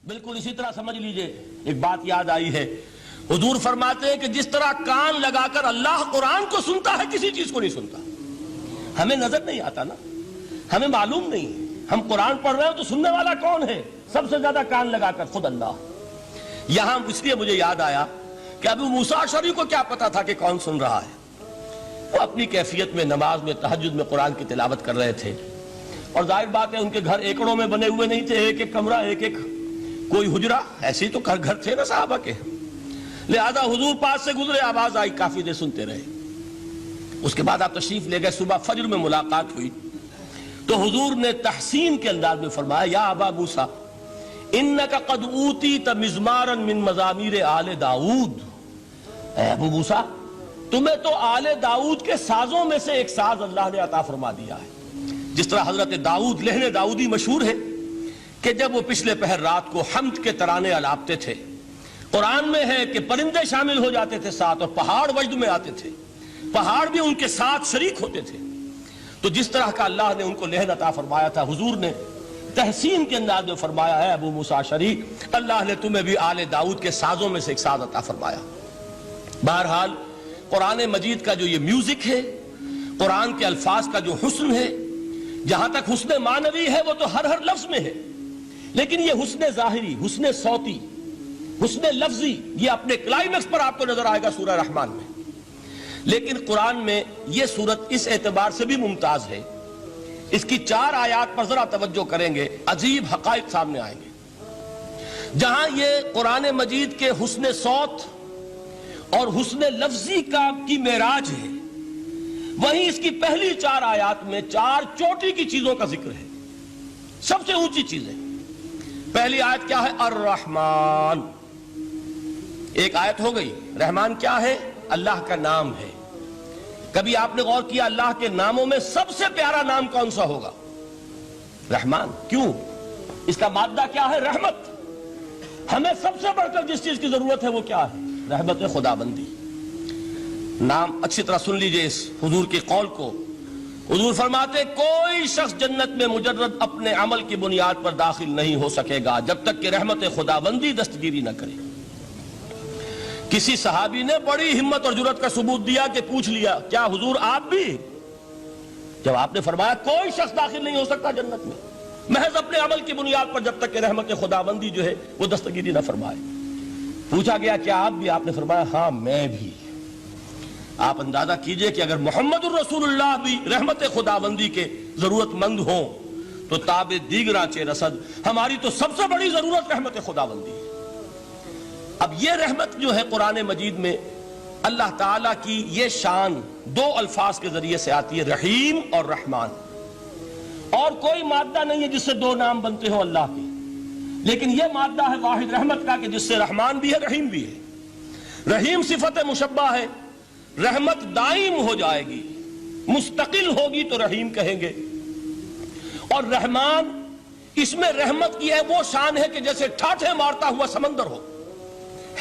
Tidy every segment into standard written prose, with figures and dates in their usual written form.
بالکل اسی طرح سمجھ لیجئے، ایک بات یاد آئی ہے، حضور فرماتے ہیں کہ جس طرح کان لگا کر اللہ قرآن کو سنتا ہے کسی چیز کو نہیں سنتا۔ ہمیں نظر نہیں آتا نا، ہمیں معلوم نہیں، ہم قرآن پڑھ رہے ہیں تو سننے والا کون ہے؟ سب سے زیادہ کان لگا کر خود اللہ۔ یہاں اس لیے مجھے یاد آیا کہ ابو موسیٰ اشعری کو کیا پتا تھا کہ کون سن رہا ہے؟ وہ اپنی کیفیت میں نماز میں تہجد میں قرآن کی تلاوت کر رہے تھے، اور ظاہر بات ہے ان کے گھر ایکڑوں میں بنے ہوئے نہیں تھے، ایک ایک کمرہ، ایک ایک کوئی حجرہ، ایسے ہی تو گھر تھے نا صحابہ کے، لہذا حضور پاس سے گزرے، آواز آئی، کافی دیر سنتے رہے۔ اس کے بعد آپ تشریف لے گئے، صبح فجر میں ملاقات ہوئی تو حضور نے تحسین کے انداز میں فرمایا، یا ابا موسیٰ انک قد اوتیت مزمارا من مزامیر آل داؤد، اے ابو موسیٰ تمہیں تو آل داؤد کے سازوں میں سے ایک ساز اللہ نے عطا فرما دیا ہے۔ جس طرح حضرت داؤد لہن داؤدی مشہور ہے کہ جب وہ پچھلے پہر رات کو حمد کے ترانے الاپتے تھے، قرآن میں ہے کہ پرندے شامل ہو جاتے تھے ساتھ، اور پہاڑ وجد میں آتے تھے، پہاڑ بھی ان کے ساتھ شریک ہوتے تھے۔ تو جس طرح کا اللہ نے ان کو لہن عطا فرمایا تھا، حضور نے تحسین کے انداز میں فرمایا ہے، ابو موسیٰ اشعری اللہ نے تمہیں بھی آل داؤد کے سازوں میں سے ایک ساز عطا فرمایا۔ بہرحال قرآن مجید کا جو یہ میوزک ہے، قرآن کے الفاظ کا جو حسن ہے، جہاں تک حسن معنوی ہے وہ تو ہر لفظ میں ہے، لیکن یہ حسن ظاہری، حسن صوتی، حسن لفظی، یہ اپنے کلائمیکس پر آپ کو نظر آئے گا سورہ رحمان میں۔ لیکن قرآن میں یہ سورت اس اعتبار سے بھی ممتاز ہے، اس کی 4 آیات پر ذرا توجہ کریں گے، عجیب حقائق سامنے آئیں گے۔ جہاں یہ قرآن مجید کے حسن صوت اور حسن لفظی کی معراج ہے، وہیں اس کی پہلی 4 آیات میں 4 چوٹی کی چیزوں کا ذکر ہے، سب سے اونچی چیزیں۔ پہلی آیت کیا ہے؟ الرحمن، ایک آیت ہو گئی۔ رحمان کیا ہے؟ اللہ کا نام ہے۔ کبھی آپ نے غور کیا اللہ کے ناموں میں سب سے پیارا نام کون سا ہوگا؟ رحمان۔ کیوں؟ اس کا مادہ کیا ہے؟ رحمت۔ ہمیں سب سے بڑھ کر جس چیز کی ضرورت ہے وہ کیا ہے؟ رحمت خدا بندی۔ نام اچھی طرح سن لیجئے اس حضور کے قول کو۔ حضور فرماتے کوئی شخص جنت میں مجرد اپنے عمل کی بنیاد پر داخل نہیں ہو سکے گا جب تک کہ رحمت خدا بندی دستگیری نہ کرے۔ کسی صحابی نے بڑی ہمت اور جرأت کا ثبوت دیا کہ پوچھ لیا، کیا حضور آپ بھی؟ جب آپ نے فرمایا کوئی شخص داخل نہیں ہو سکتا جنت میں محض اپنے عمل کی بنیاد پر جب تک کہ رحمت خدا بندی جو ہے وہ دستگیری نہ فرمائے۔ پوچھا گیا کیا آپ بھی؟ آپ نے فرمایا ہاں میں بھی۔ آپ اندازہ کیجئے کہ اگر محمد الرسول اللہ بھی رحمت خدا بندی کے ضرورت مند ہوں تو تاب دیگراں چہ رسد، ہماری تو سب سے بڑی ضرورت رحمت خدا بندی ہے۔ اب یہ رحمت جو ہے قرآن مجید میں اللہ تعالیٰ کی یہ شان 2 الفاظ کے ذریعے سے آتی ہے، رحیم اور رحمان۔ اور کوئی مادہ نہیں ہے جس سے 2 نام بنتے ہوں اللہ کے، لیکن یہ مادہ ہے واحد رحمت کا کہ جس سے رحمان بھی ہے رحیم بھی ہے۔ رحیم صفت مشبہ ہے، رحمت دائم ہو جائے گی، مستقل ہوگی تو رحیم کہیں گے۔ اور رحمان، اس میں رحمت کی ہے وہ شان ہے کہ جیسے ٹھاٹھے مارتا ہوا سمندر ہو،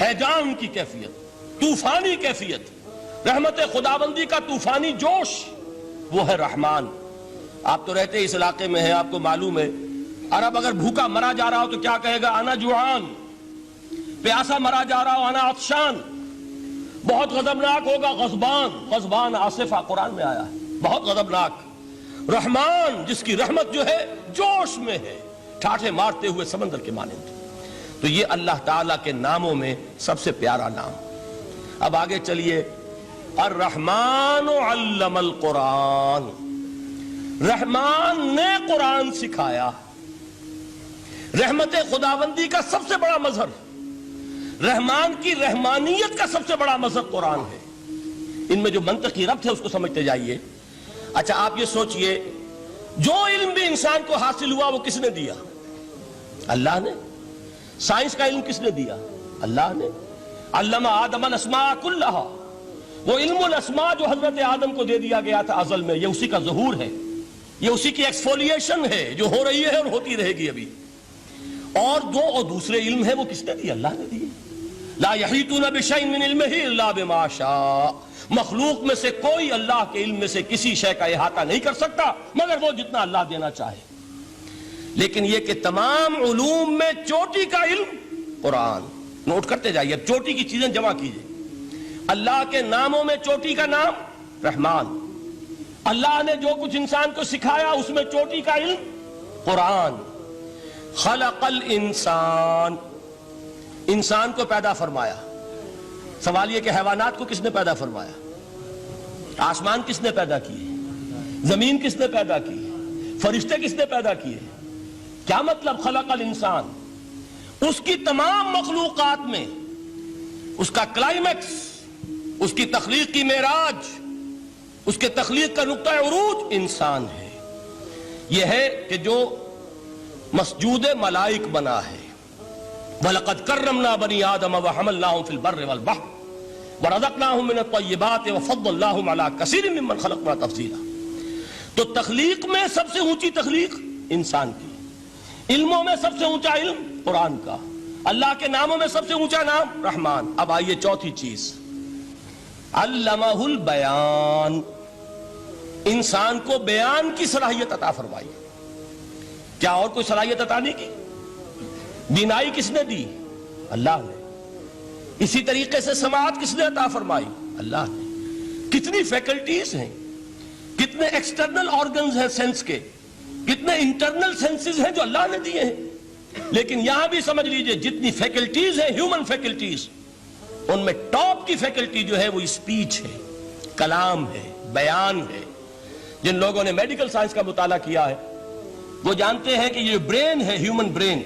ہیجان کی کیفیت، طوفانی کیفیت، رحمت خداوندی کا طوفانی جوش، وہ ہے رحمان۔ آپ تو رہتے اس علاقے میں ہیں، آپ کو معلوم ہے عرب اگر بھوکا مرا جا رہا ہو تو کیا کہے گا؟ انا جوعان۔ پیاسا مرا جا رہا ہو، انا عطشان۔ بہت غضبناک ہوگا، غضبان، غضبان آصفہ قرآن میں آیا ہے، بہت غضبناک۔ رحمان جس کی رحمت جو ہے جوش میں ہے، ٹھاٹھے مارتے ہوئے سمندر کے مانند۔ تو یہ اللہ تعالیٰ کے ناموں میں سب سے پیارا نام۔ اب آگے چلیے، الرحمن علم القرآن، رحمان نے قرآن سکھایا۔ رحمت خداوندی کا سب سے بڑا مظہر، رحمان کی رحمانیت کا سب سے بڑا مظہر قرآن ہے۔ ان میں جو منطقی ربط ہے اس کو سمجھتے جائیے۔ اچھا آپ یہ سوچئے، جو علم بھی انسان کو حاصل ہوا وہ کس نے دیا؟ اللہ نے۔ سائنس کا علم کس نے دیا؟ اللہ نے۔ علم آدم الاسماء کلہا، وہ علم الاسماء جو حضرت آدم کو دے دیا گیا تھا ازل میں، یہ اسی کا ظہور ہے، یہ اسی کی ایکسفولیشن ہے جو ہو رہی ہے اور ہوتی رہے گی ابھی۔ اور دوسرے علم ہے وہ کس نے دیے؟ اللہ نے دیے۔ لا یحیطون بشیء من علمہ الا بما شاء، مخلوق میں سے کوئی اللہ کے علم میں سے کسی شے کا احاطہ نہیں کر سکتا مگر وہ جتنا اللہ دینا چاہے۔ لیکن یہ کہ تمام علوم میں چوٹی کا علم قرآن. نوٹ کرتے جائیے، اب چوٹی کی چیزیں جمع کیجئے. اللہ کے ناموں میں چوٹی کا نام رحمان. اللہ نے جو کچھ انسان کو سکھایا اس میں چوٹی کا علم قرآن. خلق الانسان، انسان کو پیدا فرمایا. سوال یہ کہ حیوانات کو کس نے پیدا فرمایا؟ آسمان کس نے پیدا کیے؟ زمین کس نے پیدا کی؟ فرشتے کس نے پیدا کیے؟ کیا مطلب خلق الانسان؟ اس کی تمام مخلوقات میں اس کا کلائمیکس، اس کی تخلیق کی معراج، اس کے تخلیق کا نقطہ عروج انسان ہے. یہ ہے کہ جو مسجود ملائک بنا ہے. وَلَقَدْ كَرَّمْنَا بَنِي آدَمَ وَحَمَلْنَاهُمْ فِي الْبَرِّ وَالْبَحْرِ وَرَزَقْنَاهُمْ مِنَ الطَّيِّبَاتِ وَفَضَّلْنَاهُمْ عَلَى كَثِيرٍ مِّمَّنْ خَلَقْنَا تَفْضِيلًا. تو تخلیق میں سب سے اونچی تخلیق انسان کی، علموں میں سب سے اونچا علم قرآن کا، اللہ کے ناموں میں سب سے اونچا نام رحمان. اب آئیے چوتھی چیز، علمہ البیان، انسان کو بیان کی صلاحیت عطا فرمائی. کیا اور کوئی صلاحیت عطا نہیں کی؟ بینائی کس نے دی؟ اللہ نے. اسی طریقے سے سماعت کس نے عطا فرمائی؟ اللہ نے. کتنی فیکلٹیز ہیں، کتنے ایکسٹرنل آرگنز ہیں سینس کے، کتنے انٹرنل سینسز ہیں جو اللہ نے دیے ہیں. لیکن یہاں بھی سمجھ لیجئے جتنی فیکلٹیز ہیں ہیومن فیکلٹیز، ان میں ٹاپ کی فیکلٹی جو ہے وہ اسپیچ ہے، کلام ہے، بیان ہے. جن لوگوں نے میڈیکل سائنس کا مطالعہ کیا ہے وہ جانتے ہیں کہ یہ برین ہے، ہیومن برین،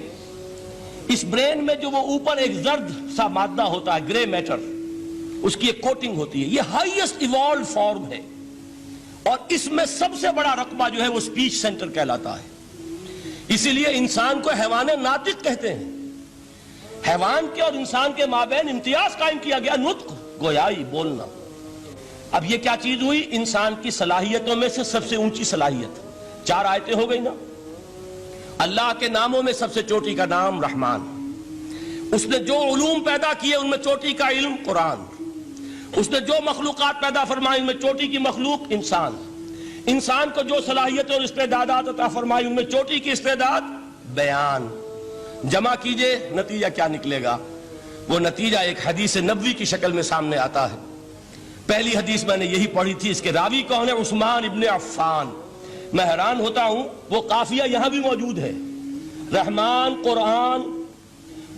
اس برین میں جو وہ اوپر ایک زرد سا مادہ ہوتا ہے، گرے میٹر، اس کی ایک کوٹنگ ہوتی ہے. یہ ہائیسٹ ایوالوڈ فارم ہے اور اس میں سب سے بڑا رقبہ جو ہے وہ سپیچ سینٹر کہلاتا ہے. اسی لیے انسان کو حیوان ناطق کہتے ہیں. حیوان کے اور انسان کے مابین امتیاز قائم کیا گیا، نطق، گویائی، بولنا. اب یہ کیا چیز ہوئی؟ انسان کی صلاحیتوں میں سے سب سے اونچی صلاحیت. 4 آیتیں ہو گئی نا. اللہ کے ناموں میں سب سے چوٹی کا نام رحمان. اس نے جو علوم پیدا کیے ان میں چوٹی کا علم قرآن. اس نے جو مخلوقات پیدا فرمائی ان میں چوٹی کی مخلوق انسان. انسان کو جو صلاحیت اور استعدادات عطا فرمائی ان میں چوٹی کی استعداد بیان. جمع کیجئے، نتیجہ کیا نکلے گا؟ وہ نتیجہ ایک حدیث نبوی کی شکل میں سامنے آتا ہے. پہلی حدیث میں نے یہی پڑھی تھی، اس کے راوی کون ہے؟ عثمان ابن عفان. میں حیران ہوتا ہوں وہ قافیہ یہاں بھی موجود ہے، رحمان قرآن،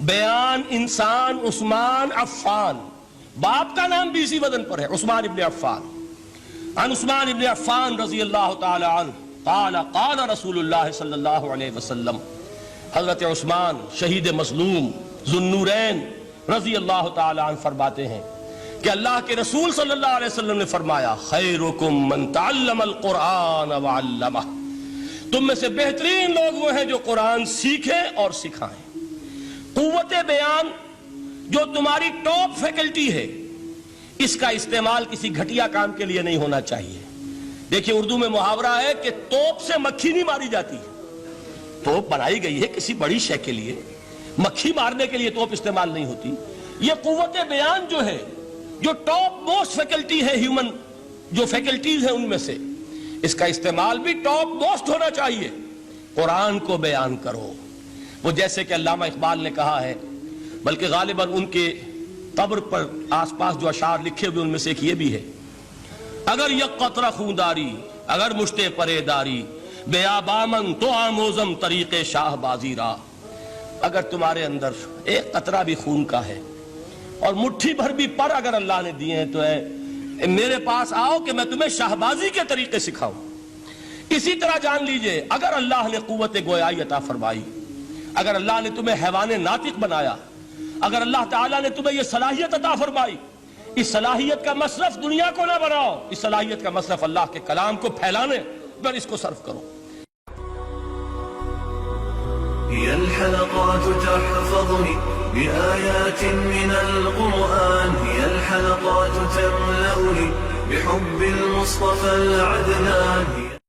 بیان انسان، عثمان عفان. باپ کا نام بھی اسی وزن پر ہے، عثمان ابن عفان. عن عثمان ابن عفان رضی اللہ تعالی عنہ قال قال رسول اللہ صلی اللہ علیہ وسلم. حضرت عثمان شہید مظلوم ذو النورین رضی اللہ تعالی عنہ فرماتے ہیں کہ اللہ کے رسول صلی اللہ علیہ وسلم نے فرمایا، خیرکم من تعلم القرآن وعلمہ. تم میں سے بہترین لوگ وہ ہیں جو قرآن سیکھیں اور سکھائیں. قوت بیان جو تمہاری ٹاپ فیکلٹی ہے، اس کا استعمال کسی گھٹیا کام کے لیے نہیں ہونا چاہیے. دیکھیں اردو میں محاورہ ہے کہ توپ سے مکھی نہیں ماری جاتی. توپ بنائی گئی ہے کسی بڑی شے کے لیے، مکھی مارنے کے لیے توپ استعمال نہیں ہوتی. یہ قوت بیان جو ہے، جو ٹاپ موسٹ فیکلٹی ہے ہیومن، جو فیکلٹیز ہیں ان میں سے، اس کا استعمال بھی ٹاپ موسٹ ہونا چاہیے. قرآن کو بیان کرو. وہ جیسے کہ علامہ اقبال نے کہا ہے، بلکہ غالباً ان کے قبر پر آس پاس جو اشعار لکھے ہوئے ان میں سے ایک یہ بھی ہے، اگر یک قطرہ خونداری، اگر مشتے پرے داری، بیابامن تو آموزم طریق شاہ بازی را. اگر تمہارے اندر ایک قطرہ بھی خون کا ہے اور مٹھی بھر بھی پر اگر اللہ نے دیے ہیں تو میرے پاس آؤ کہ میں تمہیں شاہبازی کے طریقے سکھاؤں. اسی طرح جان لیجئے اگر اللہ نے قوت گویائی عطا فرمائی، اگر اللہ نے تمہیں حیوان ناطق بنایا، اگر اللہ تعالیٰ نے تمہیں یہ صلاحیت عطا فرمائی، اس صلاحیت کا مصرف دنیا کو نہ بناؤ، اس صلاحیت کا مصرف اللہ کے کلام کو پھیلانے پر اس کو صرف کرو. هي الحلقات تحفظني بآيات من القرآن، هي الحلقات تملأني بحب المصطفى العدنان.